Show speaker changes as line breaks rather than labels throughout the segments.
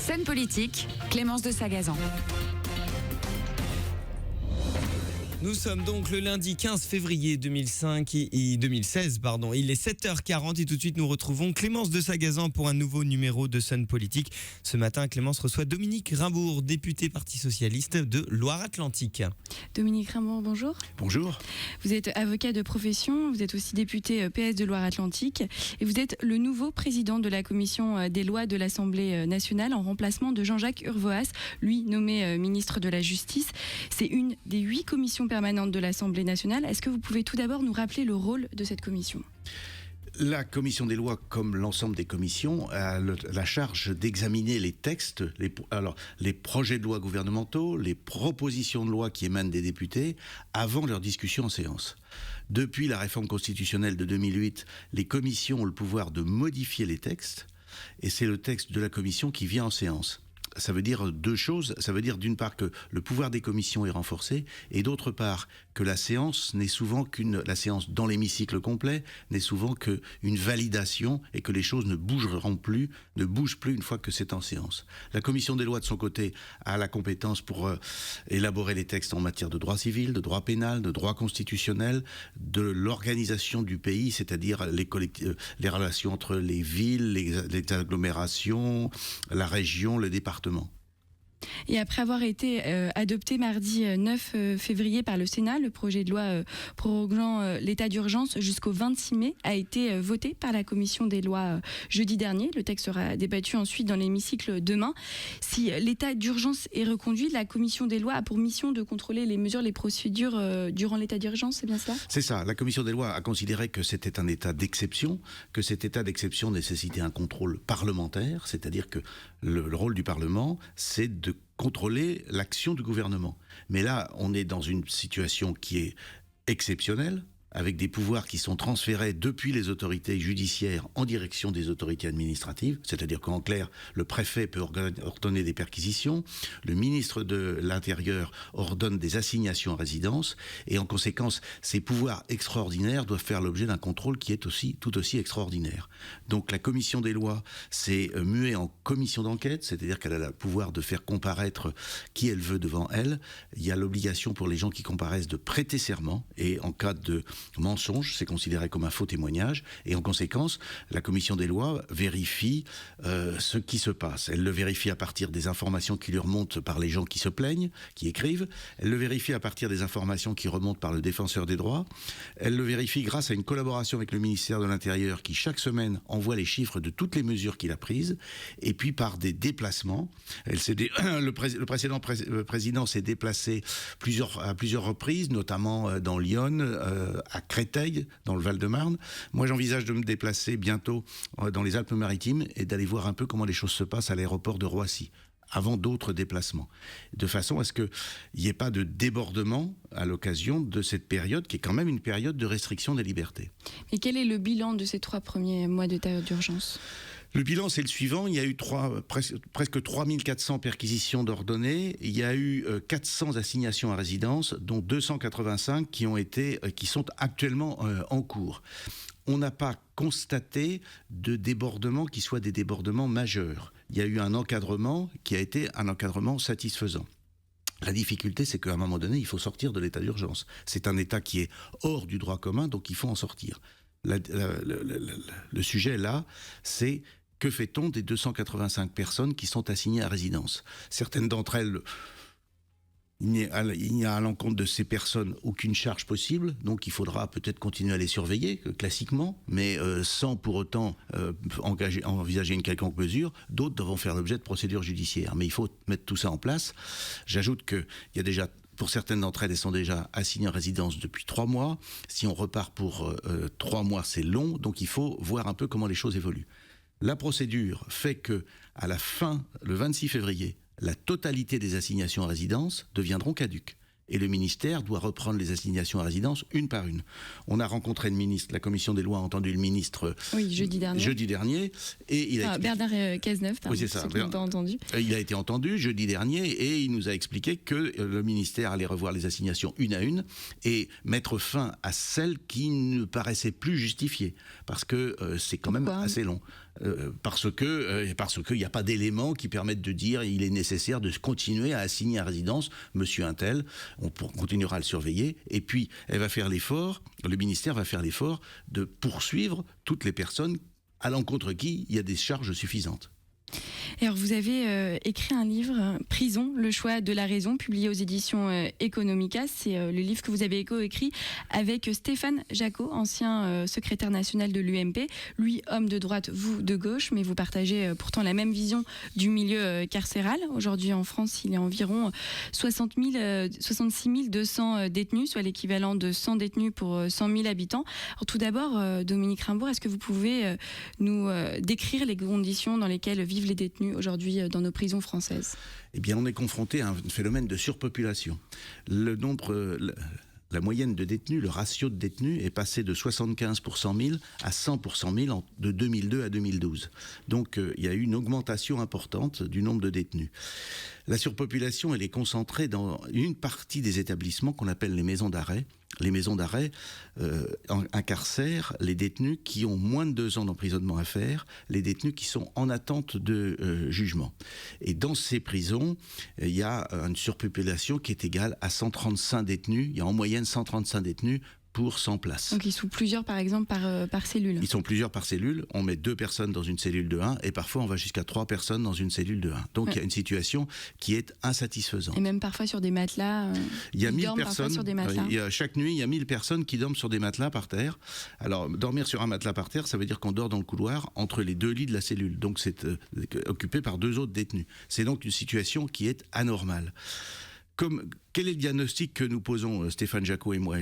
Scène politique, Clémence de Sagazan.
Nous sommes donc le lundi 15 février 2016. Il est 7h40 et tout de suite nous retrouvons Clémence de Sagazan pour un nouveau numéro de Sun Politique. Ce matin, Clémence reçoit Dominique Rimbourg, député Parti Socialiste de Loire-Atlantique.
Dominique Rimbourg, bonjour.
Bonjour.
Vous êtes avocat de profession, vous êtes aussi député PS de Loire-Atlantique et vous êtes le nouveau président de la commission des lois de l'Assemblée nationale en remplacement de Jean-Jacques Urvoas, lui nommé ministre de la Justice. C'est une des 8 commissions permanente de l'Assemblée nationale. Est-ce que vous pouvez tout d'abord nous rappeler le rôle de cette commission ?
La commission des lois, comme l'ensemble des commissions, a la charge d'examiner les textes, les projets de loi gouvernementaux, les propositions de loi qui émanent des députés, avant leur discussion en séance. Depuis la réforme constitutionnelle de 2008, les commissions ont le pouvoir de modifier les textes, et c'est le texte de la commission qui vient en séance. Ça veut dire deux choses. Ça veut dire d'une part que le pouvoir des commissions est renforcé et d'autre part que la séance la séance dans l'hémicycle complet n'est souvent qu'une validation et que les choses ne bougent plus une fois que c'est en séance. La commission des lois de son côté a la compétence pour élaborer les textes en matière de droit civil, de droit pénal, de droit constitutionnel, de l'organisation du pays, c'est-à-dire les relations entre les villes, les agglomérations, la région, le département.
Et après avoir été adopté mardi 9 février par le Sénat, le projet de loi prorogeant l'état d'urgence jusqu'au 26 mai a été voté par la commission des lois jeudi dernier. Le texte sera débattu ensuite dans l'hémicycle demain. Si l'état d'urgence est reconduit, la commission des lois a pour mission de contrôler les mesures, les procédures durant l'état d'urgence, c'est bien cela ?
C'est ça. La commission des lois a considéré que c'était un état d'exception, que cet état d'exception nécessitait un contrôle parlementaire, c'est-à-dire que le rôle du Parlement, c'est de contrôler l'action du gouvernement. Mais là, on est dans une situation qui est exceptionnelle, avec des pouvoirs qui sont transférés depuis les autorités judiciaires en direction des autorités administratives, c'est-à-dire qu'en clair, le préfet peut ordonner des perquisitions, le ministre de l'Intérieur ordonne des assignations à résidence, et en conséquence, ces pouvoirs extraordinaires doivent faire l'objet d'un contrôle qui est tout aussi extraordinaire. Donc la commission des lois s'est muée en commission d'enquête, c'est-à-dire qu'elle a le pouvoir de faire comparaître qui elle veut devant elle. Il y a l'obligation pour les gens qui comparaissent de prêter serment, et en cas de mensonge, c'est considéré comme un faux témoignage, et en conséquence, la commission des lois vérifie ce qui se passe. Elle le vérifie à partir des informations qui lui remontent par les gens qui se plaignent, qui écrivent. Elle le vérifie à partir des informations qui remontent par le défenseur des droits. Elle le vérifie grâce à une collaboration avec le ministère de l'Intérieur qui, chaque semaine, envoie les chiffres de toutes les mesures qu'il a prises, et puis par des déplacements. Le précédent président s'est déplacé à plusieurs reprises, notamment dans l'Yonne, à Créteil, dans le Val-de-Marne. Moi, j'envisage de me déplacer bientôt dans les Alpes-Maritimes et d'aller voir un peu comment les choses se passent à l'aéroport de Roissy, avant d'autres déplacements, de façon à ce qu'il n'y ait pas de débordement à l'occasion de cette période, qui est quand même une période de restriction des libertés.
Et quel est le bilan de ces 3 premiers mois d'état d'urgence ?
Le bilan, c'est le suivant. Il y a eu presque 3400 perquisitions d'ordonnés. Il y a eu 400 assignations à résidence, dont 285 qui sont actuellement en cours. On n'a pas constaté de débordements qui soient des débordements majeurs. Il y a eu un encadrement qui a été un encadrement satisfaisant. La difficulté, c'est qu'à un moment donné, il faut sortir de l'état d'urgence. C'est un état qui est hors du droit commun, donc il faut en sortir. Le sujet là, c'est que fait-on des 285 personnes qui sont assignées à résidence ? Certaines d'entre elles, il n'y a à l'encontre de ces personnes aucune charge possible, donc il faudra peut-être continuer à les surveiller, classiquement, mais sans pour autant envisager une quelconque mesure. D'autres devront faire l'objet de procédures judiciaires. Mais il faut mettre tout ça en place. J'ajoute qu'il y a déjà... Pour certaines d'entre elles sont déjà assignées en résidence depuis 3 mois. Si on repart pour 3 mois, c'est long, donc il faut voir un peu comment les choses évoluent. La procédure fait que, à la fin, le 26 février, la totalité des assignations à résidence deviendront caduques. et le ministère doit reprendre les assignations à résidence une par une. On a rencontré le ministre, la commission des lois a entendu le ministre
jeudi dernier,
et il a
Bernard Cazeneuve, pardon,
oui, c'est ça.
ceux qui n'ont pas entendu.
Il a été entendu jeudi dernier et il nous a expliqué que le ministère allait revoir les assignations une à une et mettre fin à celles qui ne paraissaient plus justifiées, parce que c'est quand même assez long. Parce qu'il n'y a pas d'éléments qui permettent de dire il est nécessaire de continuer à assigner à résidence monsieur untel, on continuera à le surveiller, et puis le ministère va faire l'effort de poursuivre toutes les personnes à l'encontre de qui il y a des charges suffisantes.
Alors vous avez écrit un livre, Prison, le choix de la raison, publié aux éditions Economica. C'est le livre que vous avez coécrit avec Stéphane Jacot, ancien secrétaire national de l'UMP. Lui, homme de droite, vous de gauche, mais vous partagez pourtant la même vision du milieu carcéral. Aujourd'hui en France, il y a environ 66 200 détenus, soit l'équivalent de 100 détenus pour 100 000 habitants. Alors, tout d'abord, Dominique Rimbourg, est-ce que vous pouvez nous décrire les conditions dans lesquelles vivent les détenus aujourd'hui dans nos prisons françaises?
Eh bien, on est confronté à un phénomène de surpopulation. La moyenne de détenus, le ratio de détenus est passé de 75 pour 100 000 à 100 pour 100 000 de 2002 à 2012. Donc, il y a eu une augmentation importante du nombre de détenus. La surpopulation, elle est concentrée dans une partie des établissements qu'on appelle les maisons d'arrêt. Les maisons d'arrêt incarcèrent les détenus qui ont moins de 2 ans d'emprisonnement à faire, les détenus qui sont en attente de jugement. Et dans ces prisons, il y a une surpopulation qui est égale à 135 détenus. Il y a en moyenne 135 détenus pour 100 places.
Donc ils sont plusieurs par exemple par cellule.
Ils sont plusieurs par cellule. On met 2 personnes dans une cellule de 1 et parfois on va jusqu'à 3 personnes dans une cellule de 1. Donc il y a une situation qui est insatisfaisante.
Et même parfois sur des matelas.
Il y a 1000 personnes.
Sur des matelas.
Chaque nuit, il y a 1000 personnes qui dorment sur des matelas par terre. Alors dormir sur un matelas par terre, ça veut dire qu'on dort dans le couloir entre les 2 lits de la cellule. Donc c'est occupé par 2 autres détenus. C'est donc une situation qui est anormale. Quel est le diagnostic que nous posons, Stéphane Jacot et moi?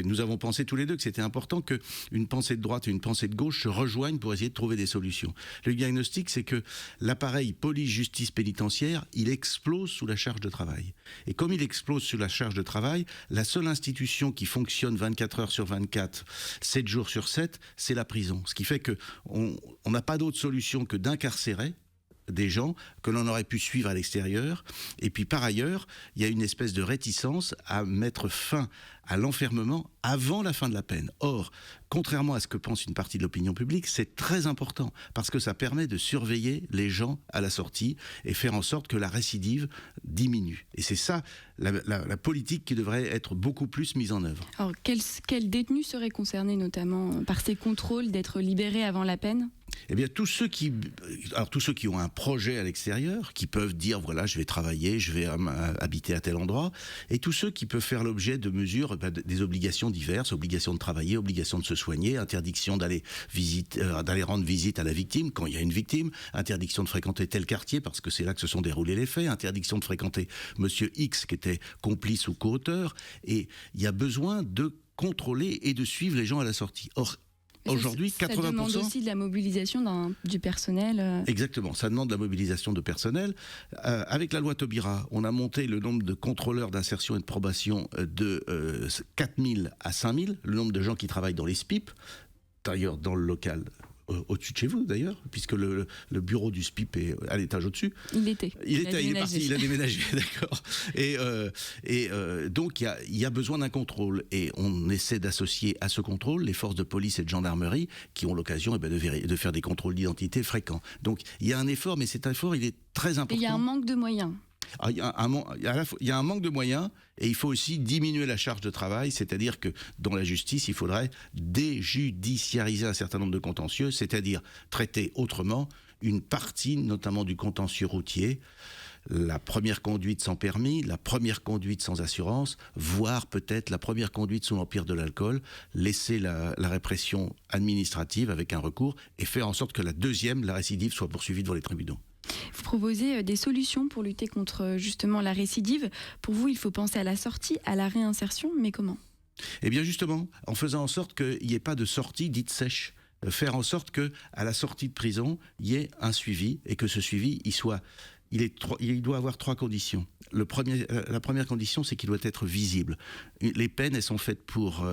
Nous avons pensé tous les deux que c'était important qu'une pensée de droite et une pensée de gauche se rejoignent pour essayer de trouver des solutions. Le diagnostic, c'est que l'appareil police-justice pénitentiaire, il explose sous la charge de travail. Et comme il explose sous la charge de travail, la seule institution qui fonctionne 24 heures sur 24, 7 jours sur 7, c'est la prison. Ce qui fait qu'on n'a pas d'autre solution que d'incarcérer des gens que l'on aurait pu suivre à l'extérieur. Et puis par ailleurs, il y a une espèce de réticence à mettre fin à l'enfermement avant la fin de la peine. Or, contrairement à ce que pense une partie de l'opinion publique, c'est très important parce que ça permet de surveiller les gens à la sortie et faire en sorte que la récidive diminue. Et c'est ça la politique qui devrait être beaucoup plus mise en œuvre.
Alors, quels détenus seraient concernés notamment par ces contrôles d'être libérés avant la peine ?
Eh bien, tous ceux qui ont un projet à l'extérieur, qui peuvent dire, voilà, je vais travailler, je vais habiter à tel endroit, et tous ceux qui peuvent faire l'objet de mesures, des obligations diverses, obligation de travailler, obligation de se soigner, interdiction d'aller rendre visite à la victime quand il y a une victime, interdiction de fréquenter tel quartier parce que c'est là que se sont déroulés les faits, interdiction de fréquenter Monsieur X qui était complice ou co-auteur, et il y a besoin de contrôler et de suivre les gens à la sortie. Or, aujourd'hui, 80%... Ça
demande aussi de la mobilisation du personnel.
Exactement, ça demande de la mobilisation de personnel. Avec la loi Taubira, on a monté le nombre de contrôleurs d'insertion et de probation de 4000 à 5000, le nombre de gens qui travaillent dans les SPIP, d'ailleurs dans le local au-dessus de chez vous d'ailleurs, puisque le bureau du SPIP est à l'étage au-dessus.
Il est parti,
il a déménagé, d'accord. Et donc il y a besoin d'un contrôle, et on essaie d'associer à ce contrôle les forces de police et de gendarmerie qui ont l'occasion de faire des contrôles d'identité fréquents. Donc il y a un effort, mais cet effort il est très important.
Et il y a un manque de moyens.
Il y a un manque de moyens, et il faut aussi diminuer la charge de travail, c'est-à-dire que dans la justice, il faudrait déjudiciariser un certain nombre de contentieux, c'est-à-dire traiter autrement une partie, notamment du contentieux routier, la première conduite sans permis, la première conduite sans assurance, voire peut-être la première conduite sous l'empire de l'alcool, laisser la répression administrative avec un recours et faire en sorte que la récidive, soit poursuivie devant les tribunaux.
Vous proposez des solutions pour lutter contre justement la récidive. Pour vous, il faut penser à la sortie, à la réinsertion, mais comment ?
Eh bien justement, en faisant en sorte qu'il n'y ait pas de sortie dite sèche. Faire en sorte qu'à la sortie de prison, il y ait un suivi, et que ce suivi, il soit il doit avoir 3 conditions. La première condition, c'est qu'il doit être visible. Les peines, elles sont faites pour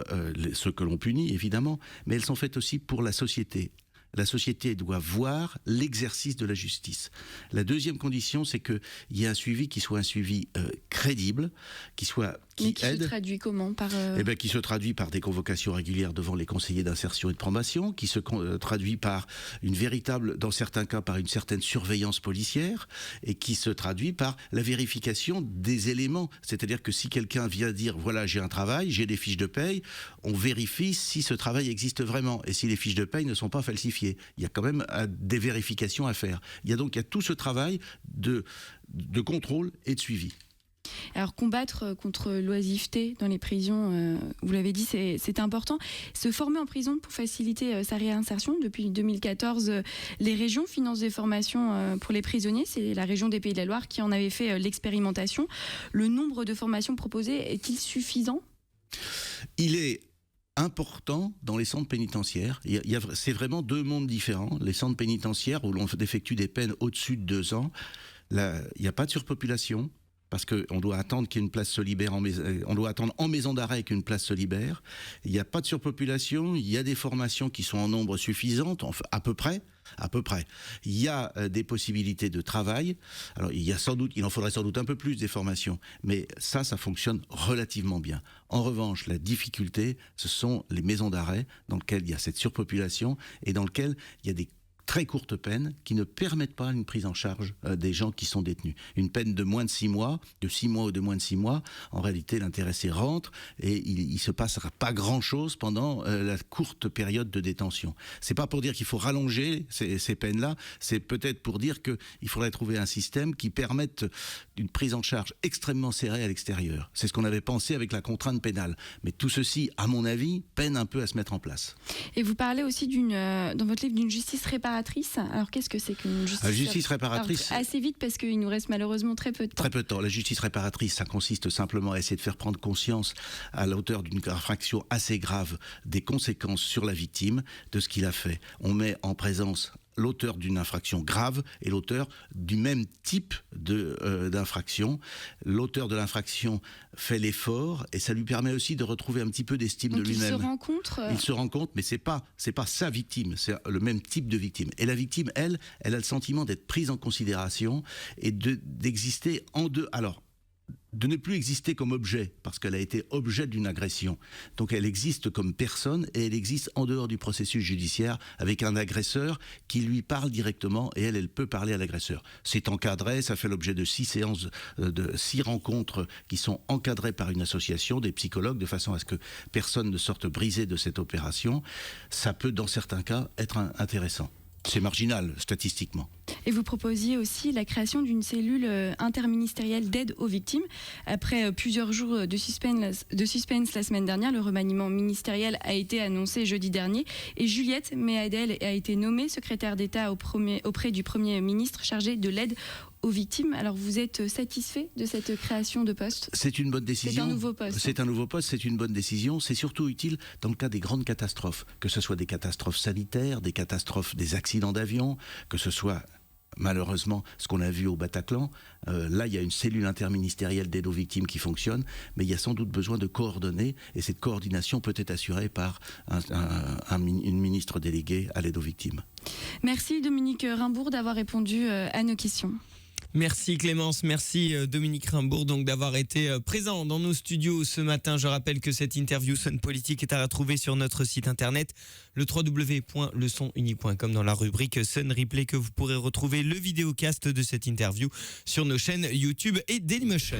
ceux que l'on punit, évidemment, mais elles sont faites aussi pour la société. La société doit voir l'exercice de la justice. La deuxième condition, c'est qu'il y ait un suivi qui soit un suivi crédible, qui aide.
Se traduit comment
Qui se traduit par des convocations régulières devant les conseillers d'insertion et de probation, qui se traduit par dans certains cas, par une certaine surveillance policière, et qui se traduit par la vérification des éléments. C'est-à-dire que si quelqu'un vient dire, voilà, j'ai un travail, j'ai des fiches de paye, on vérifie si ce travail existe vraiment, et si les fiches de paye ne sont pas falsifiées. Il y a quand même des vérifications à faire. Il y a tout ce travail de contrôle et de suivi.
Alors combattre contre l'oisiveté dans les prisons, vous l'avez dit, c'est important. Se former en prison pour faciliter sa réinsertion. Depuis 2014, les régions financent des formations pour les prisonniers. C'est la région des Pays de la Loire qui en avait fait l'expérimentation. Le nombre de formations proposées est-il suffisant ?
Il est important dans les centres pénitentiaires. C'est vraiment 2 mondes différents. Les centres pénitentiaires où l'on effectue des peines au-dessus de 2 ans, là, il n'y a pas de surpopulation, parce qu'on doit attendre qu'il y ait une place se libère, on doit attendre en maison d'arrêt qu'une place se libère. Il n'y a pas de surpopulation, il y a des formations qui sont en nombre suffisant, enfin, à peu près. Il y a des possibilités de travail. Alors, il en faudrait sans doute un peu plus des formations, mais ça fonctionne relativement bien. En revanche, la difficulté, ce sont les maisons d'arrêt dans lesquelles il y a cette surpopulation et dans lesquelles il y a des très courtes peines qui ne permettent pas une prise en charge des gens qui sont détenus. Une peine de moins de 6 mois, de 6 mois ou de moins de 6 mois, en réalité l'intéressé rentre et il se passera pas grand-chose pendant la courte période de détention. C'est pas pour dire qu'il faut rallonger ces peines-là, c'est peut-être pour dire qu'il faudrait trouver un système qui permette une prise en charge extrêmement serrée à l'extérieur. C'est ce qu'on avait pensé avec la contrainte pénale. Mais tout ceci, à mon avis, peine un peu à se mettre en place.
Et vous parlez aussi dans votre livre d'une justice réparatrice. Alors qu'est-ce que c'est qu'une justice réparatrice ?
La justice réparatrice...
Alors, assez vite parce qu'il nous reste malheureusement très peu de temps.
Très peu de temps. La justice réparatrice, ça consiste simplement à essayer de faire prendre conscience à l'auteur d'une infraction assez grave des conséquences sur la victime de ce qu'il a fait. On met en présence l'auteur d'une infraction grave et l'auteur du même type d'infraction. L'auteur de l'infraction fait l'effort et ça lui permet aussi de retrouver un petit peu d'estime de lui-même.
Il se rencontre,
mais c'est pas sa victime, c'est le même type de victime. Et la victime, elle a le sentiment d'être prise en considération et d'exister en deux. Alors, de ne plus exister comme objet, parce qu'elle a été objet d'une agression. Donc elle existe comme personne et elle existe en dehors du processus judiciaire avec un agresseur qui lui parle directement et elle peut parler à l'agresseur. C'est encadré, ça fait l'objet de 6 séances, de 6 rencontres qui sont encadrées par une association, des psychologues, de façon à ce que personne ne sorte brisé de cette opération. Ça peut, dans certains cas, être intéressant. C'est marginal, statistiquement.
Et vous proposiez aussi la création d'une cellule interministérielle d'aide aux victimes. Après plusieurs jours de suspense la semaine dernière, le remaniement ministériel a été annoncé jeudi dernier. Et Juliette Méadel a été nommée secrétaire d'État auprès du Premier ministre chargé de l'aide aux victimes. Alors vous êtes satisfait de cette création de poste ?
C'est une bonne décision.
C'est un nouveau poste.
C'est un nouveau poste, c'est une bonne décision. C'est surtout utile dans le cas des grandes catastrophes, que ce soit des catastrophes sanitaires, des catastrophes des accidents d'avion, que ce soit malheureusement ce qu'on a vu au Bataclan. Là, il y a une cellule interministérielle d'aide aux victimes qui fonctionne, mais il y a sans doute besoin de coordonner, et cette coordination peut être assurée par une ministre déléguée à l'aide aux victimes.
Merci Dominique Rimbourg d'avoir répondu à nos questions.
Merci Clémence, merci Dominique Rimbourg donc d'avoir été présent dans nos studios ce matin. Je rappelle que cette interview Sun Politique est à retrouver sur notre site internet le www.leçonunique.com dans la rubrique Sun Replay, que vous pourrez retrouver le vidéocast de cette interview sur nos chaînes YouTube et Dailymotion.